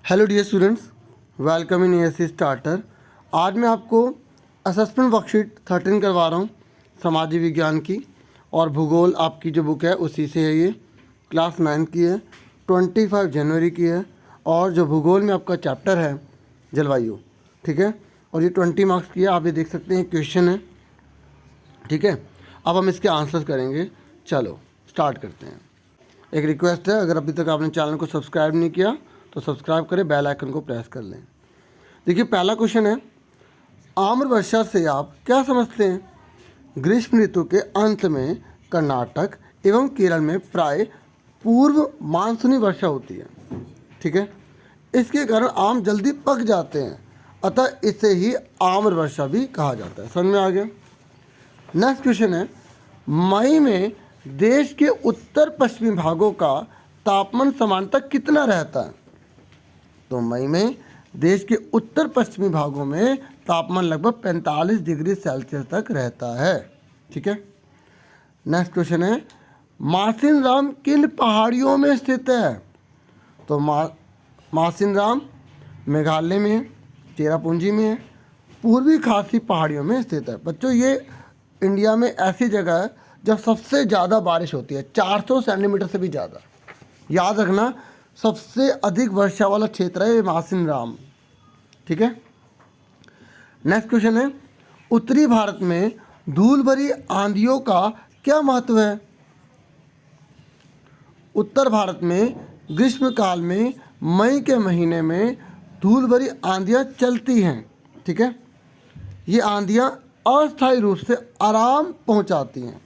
Hello dear students, welcome in ASC starter. आज मैं आपको असेसमेंट वर्कशीट 13 करवा रहा हूँ सामाजिक विज्ञान की, और भूगोल आपकी जो बुक है उसी से है। ये क्लास 9 की है, 25 जनवरी की है, और जो भूगोल में आपका चैप्टर है जलवायु, ठीक है। और ये 20 मार्क्स की है। आप ये देख सकते हैं क्वेश्चन है, ठीक है। अब हम इसके आंसर्स करेंगे। चलो स्टार्ट करते हैं। एक रिक्वेस्ट है, अगर अभी तक आपने चैनल को सब्सक्राइब नहीं किया तो सब्सक्राइब करें, बेल आइकन को प्रेस कर लें। देखिए पहला क्वेश्चन है, आम्र वर्षा से आप क्या समझते हैं? ग्रीष्म ऋतु के अंत में कर्नाटक एवं केरल में प्राय पूर्व मानसूनी वर्षा होती है, ठीक है। इसके कारण आम जल्दी पक जाते हैं, अतः इसे ही आम्र वर्षा भी कहा जाता है। समझ में आ गया। नेक्स्ट क्वेश्चन है, मई में देश के उत्तर पश्चिमी भागों का तापमान सामान्यतः कितना रहता है? तो मई में देश के उत्तर पश्चिमी भागों में तापमान लगभग 45 डिग्री सेल्सियस तक रहता है, ठीक है। नेक्स्ट क्वेश्चन है, मासिन राम किन पहाड़ियों में स्थित है? तो मासिन राम मेघालय में है, चेरापूंजी में है, पूर्वी खासी पहाड़ियों में स्थित है। बच्चों ये इंडिया में ऐसी जगह है जब सबसे ज़्यादा बारिश होती है, 400 सेंटीमीटर से भी ज़्यादा। याद रखना, सबसे अधिक वर्षा वाला क्षेत्र है मासिन राम, ठीक है। नेक्स्ट क्वेश्चन है, उत्तरी भारत में धूल भरी आंधियों का क्या महत्व है? उत्तर भारत में ग्रीष्म काल में मई के महीने में धूल भरी आंधियाँ चलती हैं, ठीक है। ये आंधियाँ अस्थायी रूप से आराम पहुंचाती हैं।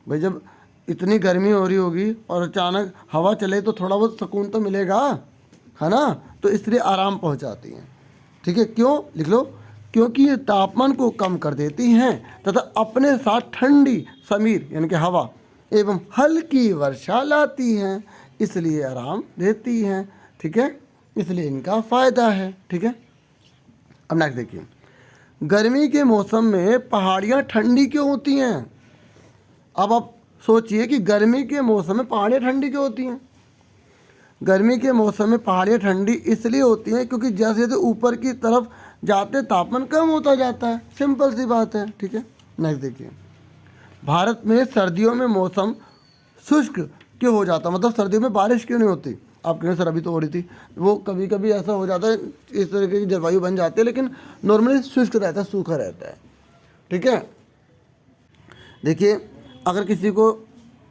भाई जब इतनी गर्मी हो रही होगी और अचानक हवा चले तो थोड़ा बहुत सुकून तो मिलेगा, है ना। तो इसलिए आराम पहुंचाती हैं, ठीक है। क्यों? लिख लो, क्योंकि ये तापमान को कम कर देती हैं तथा अपने साथ ठंडी समीर यानी कि हवा एवं हल्की वर्षा लाती हैं, इसलिए आराम देती हैं, ठीक है। इसलिए इनका फ़ायदा है, ठीक है। अब नेक्स्ट देखिए, गर्मी के मौसम में पहाड़ियाँ ठंडी क्यों होती हैं? अब आप सोचिए कि गर्मी के मौसम में पहाड़ियाँ ठंडी क्यों होती हैं? गर्मी के मौसम में पहाड़ियाँ ठंडी इसलिए होती हैं क्योंकि जैसे जैसे ऊपर की तरफ जाते तापमान कम होता जाता है। सिंपल सी बात है, ठीक है। नेक्स्ट देखिए, भारत में सर्दियों में मौसम शुष्क क्यों हो जाता है? मतलब सर्दियों में बारिश क्यों नहीं होती? आप कहें सर अभी तो हो रही थी। वो कभी कभी ऐसा हो जाता है, इस तरीके की जलवायु बन जाती है, लेकिन नॉर्मली शुष्क रहता है, सूखा रहता है, ठीक है। देखिए अगर किसी को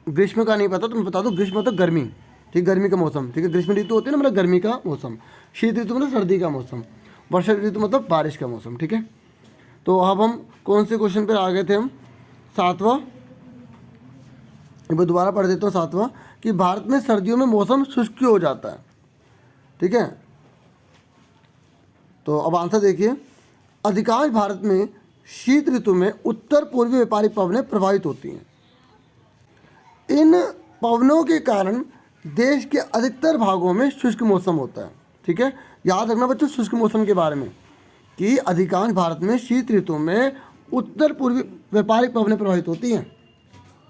ग्रीष्म का नहीं पता तो मैं बता दूं, ग्रीष्म मतलब गर्मी, ठीक, गर्मी का मौसम, ठीक है। ग्रीष्म ऋतु होती है ना, मतलब गर्मी का मौसम। शीत ऋतु मतलब सर्दी का मौसम। वर्षा ऋतु मतलब बारिश का मौसम, ठीक है। तो अब हम कौन से क्वेश्चन पर आ गए थे? हम 7वां, मैं दोबारा पढ़ देता हूँ 7वां, कि भारत में सर्दियों में मौसम शुष्क क्यों हो जाता है, ठीक है। तो अब आंसर देखिए, अधिकांश भारत में शीत ऋतु में उत्तर पूर्वी व्यापारी पवनें प्रभावित होती हैं। इन पवनों के कारण देश के अधिकतर भागों में शुष्क मौसम होता है, ठीक है। याद रखना बच्चों शुष्क मौसम के बारे में, कि अधिकांश भारत में शीत ऋतु में उत्तर पूर्वी व्यापारिक पवनें प्रभावित होती हैं,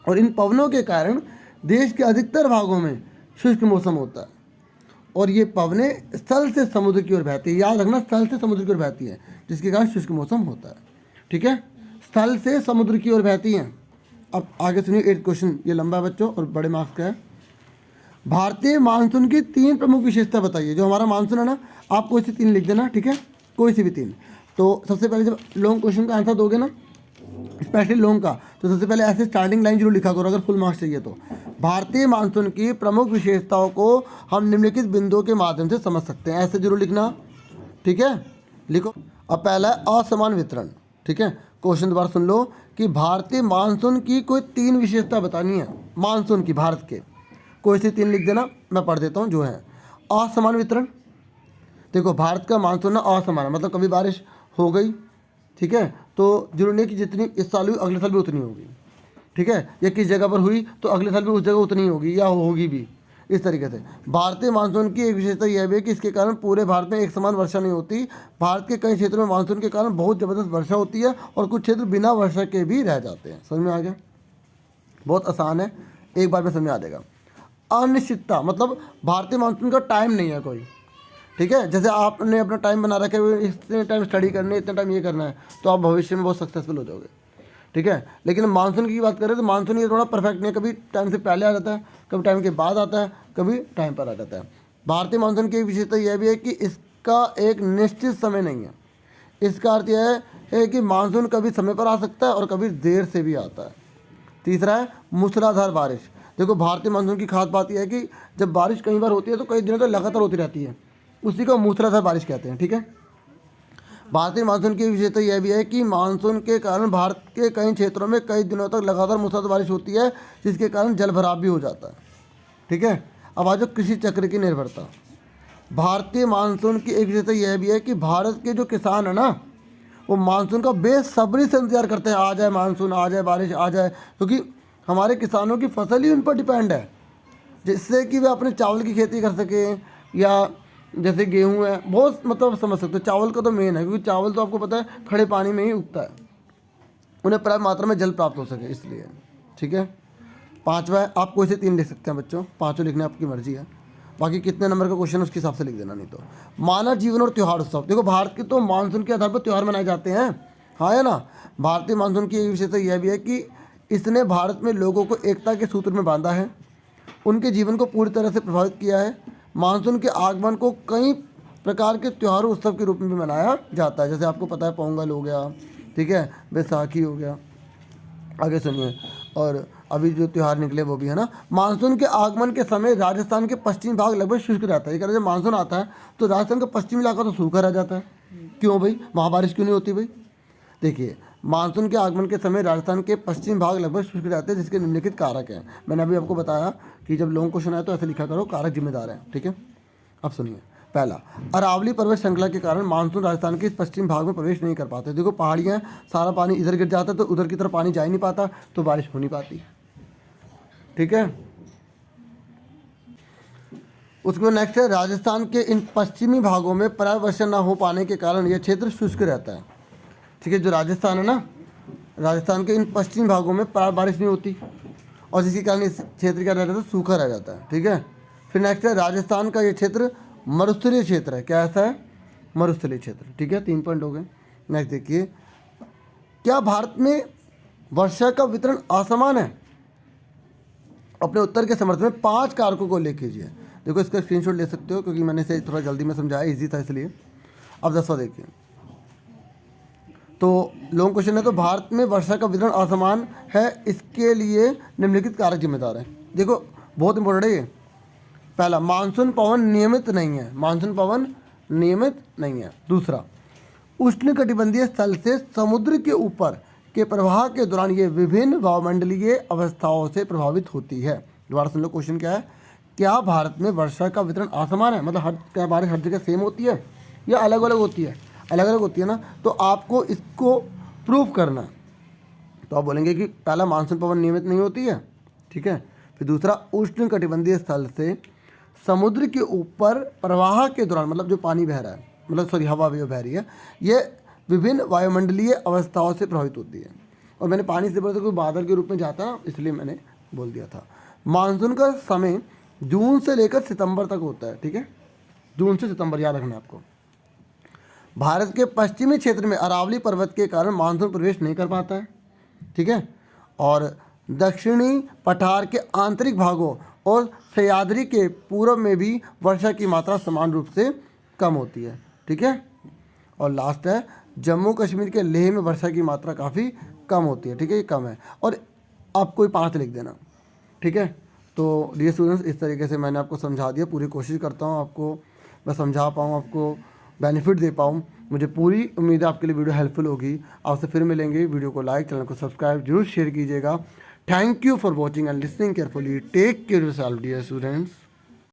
और इन पवनों के कारण देश के अधिकतर भागों में शुष्क मौसम होता है। और ये पवनें स्थल से समुद्र की ओर बहती है। याद रखना, स्थल से समुद्र की ओर बहती है, जिसके कारण शुष्क मौसम होता है, ठीक है। स्थल से समुद्र की ओर बहती हैं। अब आगे सुनिए 8th क्वेश्चन, ये लंबा है बच्चों और बड़े मार्क्स का है। भारतीय मानसून की 3 प्रमुख विशेषता बताइए। जो हमारा मानसून है ना, आप कोई सी 3 लिख देना, ठीक है, कोई सी भी 3। तो सबसे पहले जब लॉन्ग क्वेश्चन का आंसर दोगे ना, स्पेशली लॉन्ग का, तो सबसे पहले ऐसे स्टार्टिंग लाइन जरूर लिखा करो अगर फुल मार्क्स चाहिए तो। भारतीय मानसून की प्रमुख विशेषताओं को हम निम्नलिखित बिंदुओं के माध्यम से समझ सकते हैं, ऐसे जरूर लिखना, ठीक है। लिखो। अब पहला है असमान वितरण, ठीक है। क्वेश्चन दोबारा सुन लो, कि भारतीय मानसून की कोई 3 विशेषता बतानी है मानसून की, भारत के। कोई सी 3 लिख देना, मैं पढ़ देता हूँ जो है। असमान वितरण, देखो भारत का मानसून असमान है, मतलब कभी बारिश हो गई, ठीक है, तो जरूरी नहीं कि जितनी इस साल हुई अगले साल भी उतनी होगी, ठीक है। या किस जगह पर हुई तो अगले साल भी उस जगह उतनी होगी या होगी भी, इस तरीके से। भारतीय मानसून की एक विशेषता यह भी है कि इसके कारण पूरे भारत में एक समान वर्षा नहीं होती। भारत के कई क्षेत्रों में मानसून के कारण बहुत ज़बरदस्त वर्षा होती है, और कुछ क्षेत्र बिना वर्षा के भी रह जाते हैं। समझ में आ गया? बहुत आसान है, एक बार में समझ में आ जाएगा। अनिश्चितता मतलब भारतीय मानसून का टाइम नहीं है कोई, ठीक है। जैसे आपने अपना टाइम बना रखा है, इतने टाइम स्टडी करनी है, इतना टाइम ये करना है, तो आप भविष्य में बहुत सक्सेसफुल हो जाओगे, ठीक है। लेकिन मानसून की बात करें तो मानसून ये थोड़ा परफेक्ट नहीं है, कभी टाइम से पहले आ जाता है, कभी टाइम के बाद आता है, कभी टाइम पर आ जाता है। भारतीय मानसून की विशेषता यह भी है कि इसका एक निश्चित समय नहीं है। इसका अर्थ यह है कि मानसून कभी समय पर आ सकता है और कभी देर से भी आता है। तीसरा है मूसलाधार बारिश। देखो भारतीय मानसून की खास बात यह है कि जब बारिश कई बार होती है तो कई दिनों तक लगातार होती रहती है, उसी को मूसलाधार बारिश कहते हैं, ठीक है। भारतीय मानसून की विशेषता यह भी है कि मानसून के कारण भारत के कई क्षेत्रों में कई दिनों तक लगातार मूसलाधार बारिश होती है, जिसके कारण जलभराव भी हो जाता है, ठीक है। अब आ जाओ कृषि चक्र की निर्भरता। भारतीय मानसून की एक विशेषता यह भी है कि भारत के जो किसान है ना, वो मानसून का बेसब्री से इंतजार करते हैं, आ जाए मानसून, आ जाए बारिश आ जाए, क्योंकि हमारे किसानों की फसल ही उन पर डिपेंड है, जिससे कि वे अपने चावल की खेती कर सकें, या जैसे गेहूं है, बहुत मतलब समझ सकते हो। चावल का तो मेन है, क्योंकि चावल तो आपको पता है खड़े पानी में ही उगता है, उन्हें पर्याप्त मात्रा में जल प्राप्त हो सके इसलिए, ठीक है। पाँचवा है, आप कोई से 3 लिख सकते हैं बच्चों, पाँचों लिखने आपकी मर्जी है, बाकी कितने नंबर का क्वेश्चन उसके हिसाब से लिख देना। नहीं तो मानव जीवन और त्यौहार उत्सव। देखो भारत के तो मानसून के आधार पर त्यौहार मनाए जाते हैं, हाँ है ना। भारतीय मानसून की एक विशेषता यह भी है कि इसने भारत में लोगों को एकता के सूत्र में बांधा है, उनके जीवन को पूरी तरह से प्रभावित किया है। मानसून के आगमन को कई प्रकार के त्यौहार उत्सव के रूप में भी मनाया जाता है, जैसे आपको पता है पोंगल हो गया, ठीक है, बैसाखी हो गया, आगे सुनिए, और अभी जो त्यौहार निकले वो भी है ना। मानसून के आगमन के समय राजस्थान के पश्चिमी भाग लगभग शुष्क रहता है। ये कह रहे जब मानसून आता है तो राजस्थान का पश्चिमी इलाका तो सूखा रह जाता है, क्यों भाई, वहाँ बारिश क्यों नहीं होती भाई। देखिए मानसून के आगमन के समय राजस्थान के पश्चिमी भाग लगभग शुष्क रहते हैं, जिसके निम्नलिखित कारक हैं। मैंने अभी आपको बताया कि जब लॉन्ग क्वेश्चन आए तो ऐसे लिखा करो, कारक जिम्मेदार हैं, ठीक है। अब सुनिए, पहला, अरावली पर्वत श्रृंखला के कारण मानसून राजस्थान के इस पश्चिम भाग में प्रवेश नहीं कर पाते। देखो पहाड़ियाँ, सारा पानी इधर गिर जाता है तो उधर की तरफ पानी जा ही नहीं पाता, तो बारिश हो नहीं पाती, ठीक है। उसके बाद नेक्स्ट है, राजस्थान के इन पश्चिमी भागों में पर्याप्त वर्षा न हो पाने के कारण यह क्षेत्र शुष्क रहता है, ठीक है। जो राजस्थान है ना, राजस्थान के इन पश्चिमी भागों में पर्याप्त बारिश नहीं होती, और जिसके कारण इस क्षेत्र क्या रह जाता है, सूखा रह जाता है, ठीक है। फिर नेक्स्ट है, राजस्थान का ये क्षेत्र मरुस्थलीय क्षेत्र है। क्या ऐसा है, मरुस्थलीय क्षेत्र, ठीक है। 3 पॉइंट हो गए। नेक्स्ट देखिए, क्या भारत में वर्षा का वितरण असमान है। अपने उत्तर के समर्थन में 5 कारकों को लिख कीजिए। देखो इसका स्क्रीनशॉट ले सकते हो, क्योंकि मैंने इसे थोड़ा जल्दी में समझाया, इजी था इसलिए। अब 10वां देखिए, तो लॉन्ग क्वेश्चन है, तो भारत में वर्षा का वितरण असमान है, इसके लिए निम्नलिखित कारक जिम्मेदार हैं। देखो बहुत इंपॉर्टेंट है ये। पहला, मानसून पवन नियमित नहीं है, मानसून पवन नियमित नहीं है। दूसरा, उष्णकटिबंधीय स्थल से समुद्र के ऊपर के प्रवाह के दौरान ये विभिन्न वायुमंडलीय अवस्थाओं से प्रभावित होती है। दोबारा सुन लो, क्वेश्चन क्या है, क्या भारत में वर्षा का वितरण असमान है, मतलब क्या बारिश हर जगह सेम होती है या अलग अलग होती है, अलग अलग होती है ना। तो आपको इसको प्रूव करना है, तो आप बोलेंगे कि पहला, मानसून पवन नियमित नहीं होती है, ठीक है। फिर दूसरा, उष्णकटिबंधीय स्थल से समुद्र के ऊपर प्रवाह के दौरान, मतलब जो पानी बह रहा है, मतलब सॉरी हवा भी बह रही है, ये विभिन्न वायुमंडलीय अवस्थाओं से प्रभावित होती है। और मैंने पानी से बोला था कोई बादल के रूप में जाता है, इसलिए मैंने बोल दिया था। मानसून का समय जून से लेकर सितंबर तक होता है, ठीक है, जून से सितंबर, याद रखना आपको। भारत के पश्चिमी क्षेत्र में अरावली पर्वत के कारण मानसून प्रवेश नहीं कर पाता है, ठीक है। और दक्षिणी पठार के आंतरिक भागों और सह्याद्री के पूर्व में भी वर्षा की मात्रा समान रूप से कम होती है, ठीक है। और लास्ट है, जम्मू कश्मीर के लेह में वर्षा की मात्रा काफ़ी कम होती है, ठीक है, ये कम है। और आप कोई 5 लिख देना, ठीक है। तो डियर स्टूडेंट्स, इस तरीके से मैंने आपको समझा दिया। पूरी कोशिश करता हूँ आपको मैं समझा पाऊँ, आपको बेनिफिट दे पाऊँ। मुझे पूरी उम्मीद है आपके लिए वीडियो हेल्पफुल होगी। आपसे फिर मिलेंगे। वीडियो को लाइक, चैनल को सब्सक्राइब जरूर शेयर कीजिएगा। Thank you for watching and listening carefully. Take care yourself dear students.